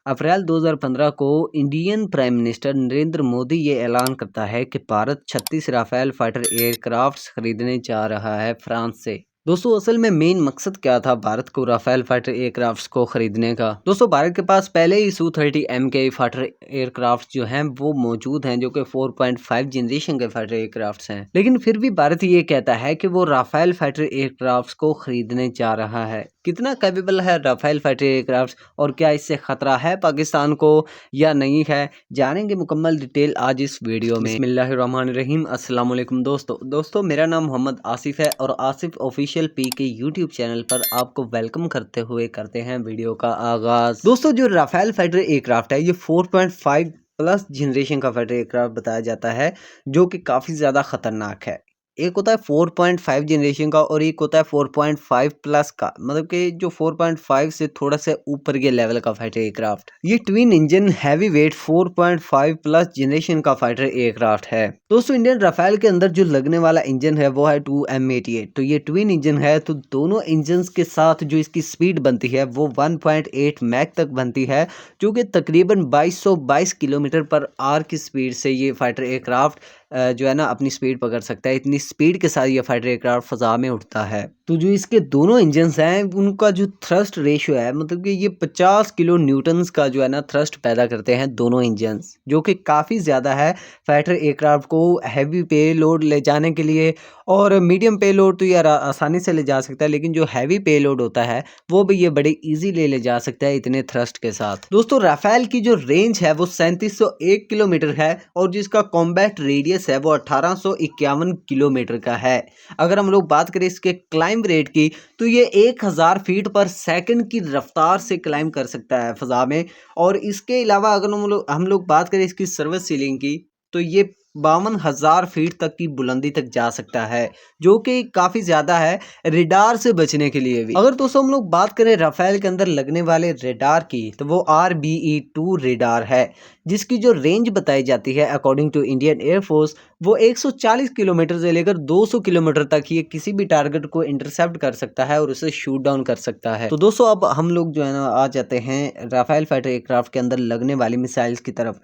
अप्रैल 2015 को Indian prime minister Narendra Modi ये ऐलान करता है कि भारत 36 राफेल फाइटर एयरक्राफ्ट्स खरीदने जा रहा है फ्रांस से। दोस्तों असल में मेन मकसद क्या था भारत को राफेल फाइटर एयरक्राफ्ट्स को खरीदने का? दोस्तों भारत के पास पहले ही Su-30 MK फाइटर एयरक्राफ्ट जो हैं वो मौजूद हैं, जो कि 4.5 जनरेशन के फाइटर एयरक्राफ्ट्स हैं। लेकिन फिर भी भारत ये कहता है कि वो राफेल फाइटर एयरक्राफ्ट्स को खरीदने जा रहा है। कितना कैपेबल है राफेल फाइटर एयरक्राफ्ट और क्या इससे खतरा है पाकिस्तान को या नहीं है, जानेंगे मुकम्मल डिटेल आज इस वीडियो में। बिस्मिल्लाहिर्रहमानिर्रहीम। अस्सलाम वालेकुम दोस्तों मेरा नाम मोहम्मद आसिफ है और आसिफ ऑफिशियल पी के यूट्यूब चैनल पर आपको वेलकम करते हुए करते हैं वीडियो का आगाज। दोस्तों जो राफेल फाइटर एयरक्राफ्ट है ये 4.5 प्लस जनरेशन का फाइटर एयरक्राफ्ट बताया जाता है, जो कि काफ़ी ज़्यादा खतरनाक है। एक होता है 4.5 जनरेशन का और एक होता है 4.5 प्लस का, मतलब कि जो 4.5 से थोड़ा सा ऊपर के लेवल का फाइटर एयरक्राफ्ट। ये twin engine heavy weight 4.5 plus generation का फाइटर एयरक्राफ्ट है। दोस्तों इंडियन राफेल के अंदर जो लगने वाला इंजन है वो है 2M88, तो ये ट्विन इंजन है। तो दोनों इंजन के साथ जो इसकी स्पीड बनती है वो 1.8 मैक तक बनती है, जो कि तकरीबन 2222 किलोमीटर पर आवर की स्पीड से ये फाइटर एयरक्राफ्ट जो है ना अपनी स्पीड पकड़ सकता है। इतनी स्पीड के साथ ये फाइटर एयरक्राफ्ट फ़ज़ा में उड़ता है। तो जो इसके दोनों इंजन्स हैं उनका जो थ्रस्ट रेशियो है, मतलब कि ये 50 किलो न्यूटन्स का जो है ना थ्रस्ट पैदा करते हैं दोनों इंजन्स, जो कि काफ़ी ज़्यादा है फाइटर एयरक्राफ्ट को हैवी पे लोड ले जाने के लिए। और मीडियम पे लोड तो यार आसानी से ले जा सकता है, लेकिन जो हैवी पे लोड होता है वो भी ये बड़े ईजीली ले जा सकता है इतने थ्रस्ट के साथ। दोस्तों राफेल की जो रेंज है वो 3701 किलोमीटर है और जिसका कॉम्बैट रेडियस है वो 1851 किलोमीटर का है। अगर हम लोग बात करें इसके क्लाइंब रेट की, तो ये 1000 फीट पर सेकंड की रफ्तार से क्लाइंब कर सकता है फ़ज़ा में। और इसके अलावा अगर हम लोग बात करें इसकी सर्विस सीलिंग की, तो ये 52,000 फीट तक की बुलंदी तक जा सकता है, जो कि काफ़ी ज़्यादा है रेडार से बचने के लिए भी। अगर दोस्तों हम लोग बात करें राफेल के अंदर लगने वाले रेडार की, तो वो RBE-2 रेडार है, जिसकी जो रेंज बताई जाती है अकॉर्डिंग टू इंडियन एयरफोर्स वो 140 किलोमीटर से लेकर 200 किलोमीटर तक ये किसी भी टारगेट को इंटरसेप्ट कर सकता है और उसे शूट डाउन कर सकता है। तो दोस्तों अब हम लोग जो है ना आ जाते हैं राफेल फाइटर एयरक्राफ्ट के अंदर लगने वाली मिसाइल्स की तरफ।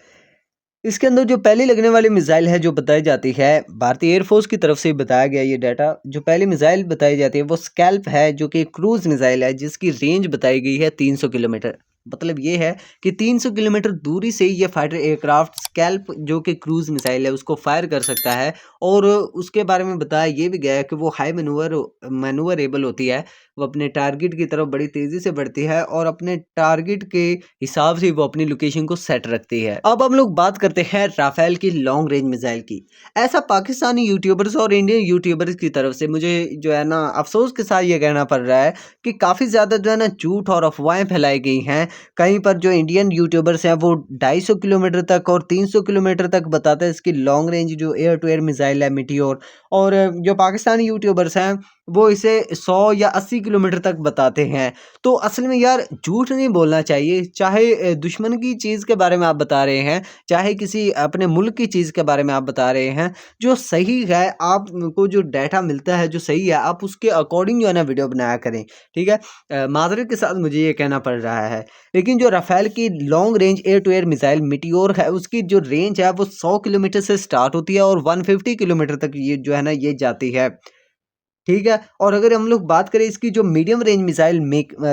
इसके अंदर जो पहली लगने वाली मिसाइल है जो बताई जाती है, भारतीय एयरफोर्स की तरफ से बताया गया ये डाटा। जो पहली मिसाइल बताई जाती है वो स्कैल्प है, जो कि क्रूज मिसाइल है, जिसकी रेंज बताई गई है 300 किलोमीटर। मतलब ये है कि 300 किलोमीटर दूरी से ये फाइटर एयरक्राफ्ट स्कैल्प जो कि क्रूज मिसाइल है उसको फायर कर सकता है। और उसके बारे में बताया ये भी गया है कि वो हाई मैनूवरेबल होती है, वो अपने टारगेट की तरफ बड़ी तेज़ी से बढ़ती है और अपने टारगेट के हिसाब से वो अपनी लोकेशन को सेट रखती है। अब हम लोग बात करते हैं राफेल की लॉन्ग रेंज मिसाइल की। ऐसा पाकिस्तानी यूट्यूबर्स और इंडियन यूट्यूबर्स की तरफ से मुझे जो है ना अफसोस के साथ ये कहना पड़ रहा है कि काफ़ी ज़्यादा जो है ना झूठ और अफवाहें फैलाई गई हैं। कहीं पर जो इंडियन यूट्यूबर्स हैं वो 250 किलोमीटर तक और 300 किलोमीटर तक बताते हैं इसकी लॉन्ग रेंज जो एयर टू एयर मिसाइल है मीटियोर। और जो पाकिस्तानी यूट्यूबर्स हैं वो इसे 100 या 80 किलोमीटर तक बताते हैं। तो असल में यार झूठ नहीं बोलना चाहिए, चाहे दुश्मन की चीज़ के बारे में आप बता रहे हैं, चाहे किसी अपने मुल्क की चीज़ के बारे में आप बता रहे हैं, जो सही है आपको जो डाटा मिलता है जो सही है आप उसके अकॉर्डिंग जो है ना वीडियो बनाया करें, ठीक है। माजरत के साथ मुझे ये कहना पड़ रहा है। लेकिन जो राफेल की long range air to air missile Meteor है उसकी जो रेंज है वो 100 किलोमीटर से स्टार्ट होती है और 150 किलोमीटर तक ये जो है ना ये जाती है, ठीक है। और अगर हम लोग बात करें इसकी जो मीडियम रेंज मिसाइल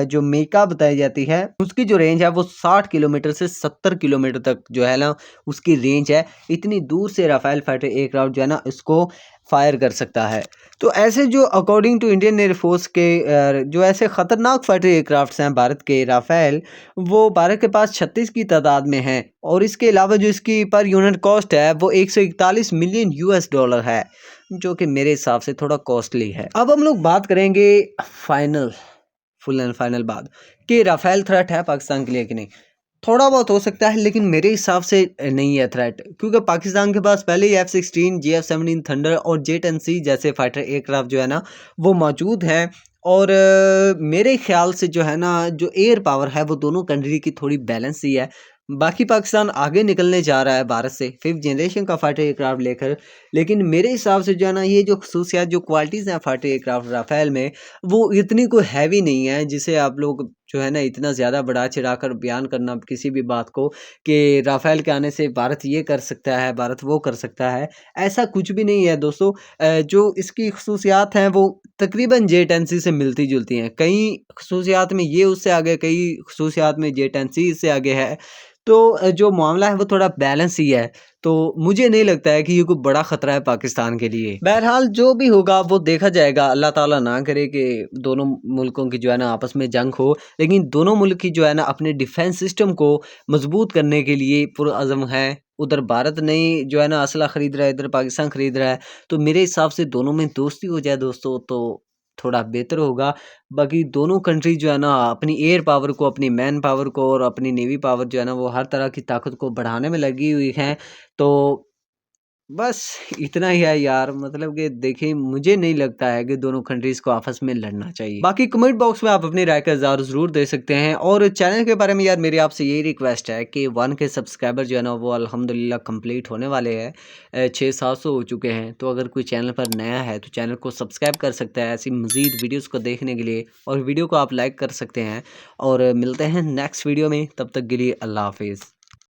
जो मेका बताई जाती है उसकी जो रेंज है वो 60 किलोमीटर से 70 किलोमीटर तक जो है ना उसकी रेंज है। इतनी दूर से राफेल फाइटर एयरक्राफ्ट जो है ना इसको फायर कर सकता है। तो ऐसे जो अकॉर्डिंग टू इंडियन एयरफोर्स के जो ऐसे ख़तरनाक फाइटर एयरक्राफ्ट्स हैं भारत के राफेल, वो भारत के पास 36 की तादाद में हैं। और इसके अलावा जो इसकी पर यूनिट कॉस्ट है वो 141 मिलियन US डॉलर है, जो कि मेरे हिसाब से थोड़ा कॉस्टली है। अब हम लोग बात करेंगे फुल एंड फाइनल बात कि राफेल थ्रेट है पाकिस्तान के लिए कि नहीं। थोड़ा बहुत हो सकता है लेकिन मेरे हिसाब से नहीं है थ्रेट, क्योंकि पाकिस्तान के पास पहले ही F-16, JF-17 थंडर और J-10C जैसे फाइटर एयरक्राफ्ट जो है ना वो मौजूद हैं। और मेरे ख्याल से जो है ना जो एयर पावर है वो दोनों कंट्री की थोड़ी बैलेंस ही है। बाकी पाकिस्तान आगे निकलने जा रहा है भारत से 5th जनरेशन का फाइटर एयरक्राफ्ट लेकर, लेकिन मेरे हिसाब से जो है ना ये जो खसूसियात जो क्वालिटीज़ हैं फाइटर एयरक्राफ्ट राफेल में वो इतनी कोई हैवी नहीं है जिसे आप लोग जो है ना इतना ज़्यादा बढ़ा-चढ़ाकर बयान करना किसी भी बात को कि राफ़ेल के आने से भारत ये कर सकता है, भारत वो कर सकता है, ऐसा कुछ भी नहीं है दोस्तों। जो इसकी ख़ुसूसियात हैं वो तकरीबन जे-10C से मिलती-जुलती हैं। कई ख़ुसूसियात में ये उससे आगे, कई ख़ुसूसियात में जे-10C इससे आगे है। तो जो मामला है वो थोड़ा बैलेंस ही है। तो मुझे नहीं लगता है कि ये कोई बड़ा ख़तरा है पाकिस्तान के लिए। बहरहाल जो भी होगा वो देखा जाएगा, अल्लाह ताला ना करे कि दोनों मुल्कों की जो है ना आपस में जंग हो, लेकिन दोनों मुल्क की जो है ना अपने डिफेंस सिस्टम को मज़बूत करने के लिए पुरअज़्म हैं। उधर भारत नहीं जो है ना असला खरीद रहा है, इधर पाकिस्तान खरीद रहा है, तो मेरे हिसाब से दोनों में दोस्ती हो जाए दोस्तों तो थोड़ा बेहतर होगा। बाकी दोनों कंट्री जो है ना अपनी एयर पावर को, अपनी मैन पावर को और अपनी नेवी पावर जो है ना वो हर तरह की ताकत को बढ़ाने में लगी हुई हैं। तो बस इतना ही है यार, मतलब कि देखिए मुझे नहीं लगता है कि दोनों कंट्रीज़ को आपस में लड़ना चाहिए। बाकी कमेंट बॉक्स में आप अपनी राय का इज़हार ज़रूर दे सकते हैं और चैनल के बारे में यार मेरी आपसे यही रिक्वेस्ट है कि 1 के सब्सक्राइबर जो है ना वो अल्हम्दुलिल्लाह कंप्लीट होने वाले हैं। 600-700 हो चुके हैं। तो अगर कोई चैनल पर नया है तो चैनल को सब्सक्राइब कर सकता है ऐसी मज़ीद वीडियोज़ को देखने के लिए, और वीडियो को आप लाइक कर सकते हैं। और मिलते हैं नेक्स्ट वीडियो में, तब तक के लिए अल्लाह हाफ़िज़।